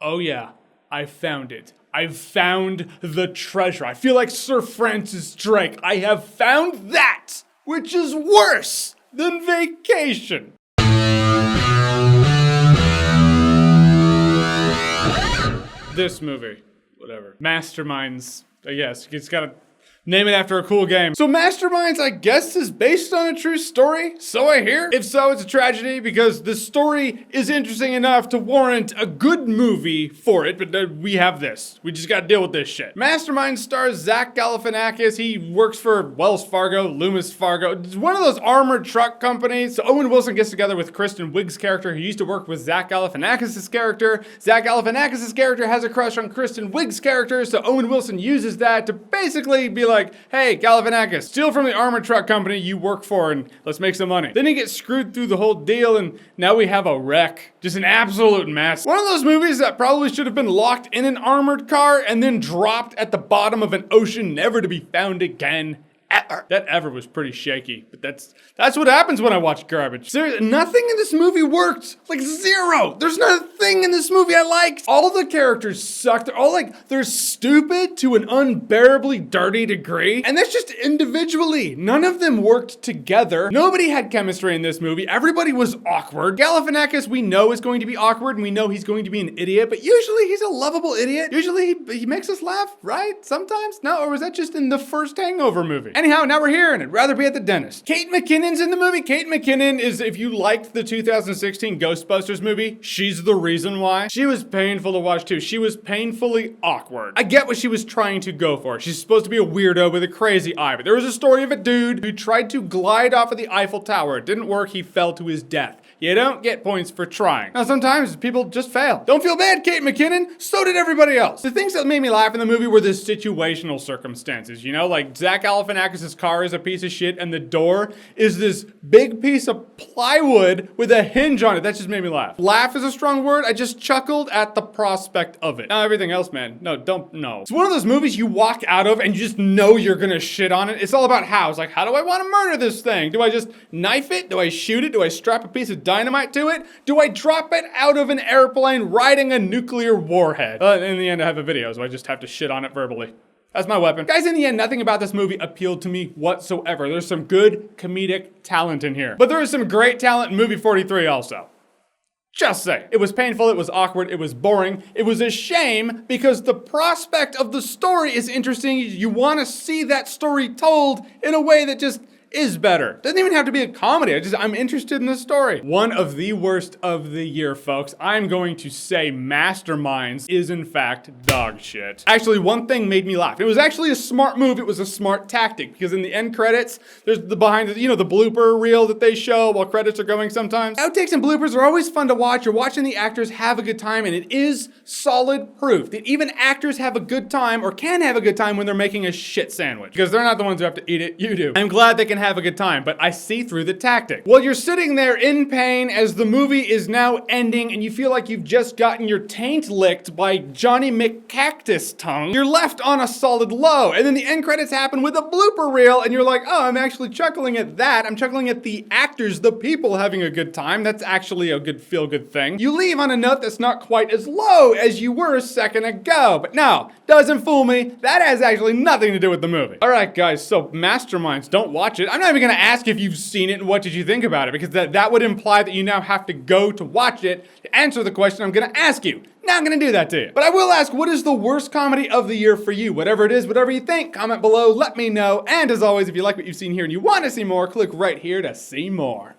Oh yeah, I found it. I've found the treasure. I feel like Sir Francis Drake. I have found that, which is worse than Vacation. This movie, whatever. Masterminds, I guess. It's gotta name it after a cool game. So Masterminds, I guess, is based on a true story, so I hear. If so, it's a tragedy because the story is interesting enough to warrant a good movie for it, but we have this. We just gotta deal with this shit. Masterminds stars Zach Galifianakis. He works for Wells Fargo, Loomis Fargo. It's one of those armored truck companies. So Owen Wilson gets together with Kristen Wiig's character, who used to work with Zach Galifianakis' character. Zach Galifianakis' character has a crush on Kristen Wiig's character, so Owen Wilson uses that to basically be like, hey, Galifianakis, steal from the armored truck company you work for and let's make some money. Then he gets screwed through the whole deal and now we have a wreck. Just an absolute mess. One of those movies that probably should have been locked in an armored car and then dropped at the bottom of an ocean, never to be found again. That ever was pretty shaky, but that's what happens when I watch garbage. Seriously, nothing in this movie worked. Like zero. There's not a thing in this movie I liked. All of the characters sucked. They're all they're stupid to an unbearably dirty degree. And that's just individually. None of them worked together. Nobody had chemistry in this movie. Everybody was awkward. Galifianakis, we know, is going to be awkward and we know he's going to be an idiot, but usually he's a lovable idiot. Usually he makes us laugh, right? Sometimes? No, or was that just in the first Hangover movie? Anyhow, now we're here and I'd rather be at the dentist. Kate McKinnon's in the movie. Kate McKinnon is, if you liked the 2016 Ghostbusters movie, she's the reason why. She was painful to watch too. She was painfully awkward. I get what she was trying to go for. She's supposed to be a weirdo with a crazy eye, but there was a story of a dude who tried to glide off of the Eiffel Tower. It didn't work. He fell to his death. You don't get points for trying. Now, sometimes people just fail. Don't feel bad, Kate McKinnon. So did everybody else. The things that made me laugh in the movie were the situational circumstances, you know? Like, Zach Galifianakis' car is a piece of shit and the door is this big piece of plywood with a hinge on it. That just made me laugh. Laugh is a strong word. I just chuckled at the prospect of it. Now, everything else, man. No. It's one of those movies you walk out of and you just know you're gonna shit on it. It's all about how. It's like, how do I want to murder this thing? Do I just knife it? Do I shoot it? Do I strap a piece of dynamite to it? Do I drop it out of an airplane riding a nuclear warhead? In the end, I have a video, so I just have to shit on it verbally. That's my weapon. Guys, in the end, nothing about this movie appealed to me whatsoever. There's some good comedic talent in here. But there is some great talent in movie 43 also. Just say. It was painful, it was awkward, it was boring. It was a shame because the prospect of the story is interesting. You want to see that story told in a way that just is better. Doesn't even have to be a comedy. I'm interested in the story. One of the worst of the year, folks. I'm going to say Masterminds is in fact dog shit. Actually, one thing made me laugh. It was actually a smart move. It was a smart tactic because in the end credits, there's the behind the, the blooper reel that they show while credits are going sometimes. Outtakes and bloopers are always fun to watch. You're watching the actors have a good time and it is solid proof that even actors have a good time or can have a good time when they're making a shit sandwich because they're not the ones who have to eat it. You do. I'm glad they can have a good time, but I see through the tactic. Well, you're sitting there in pain as the movie is now ending and you feel like you've just gotten your taint licked by Johnny McCactus tongue. You're left on a solid low and then the end credits happen with a blooper reel and you're like, oh, I'm actually chuckling at that. I'm chuckling at the actors, the people having a good time. That's actually a good feel-good thing. You leave on a note that's not quite as low as you were a second ago, but no, doesn't fool me. That has actually nothing to do with the movie. All right, guys, so Masterminds, don't watch it. I'm not even gonna ask if you've seen it and what did you think about it because that would imply that you now have to go to watch it to answer the question I'm gonna ask you. Not gonna do that to you. But I will ask, what is the worst comedy of the year for you? Whatever it is, whatever you think, comment below, let me know. And as always, if you like what you've seen here and you wanna see more, click right here to see more.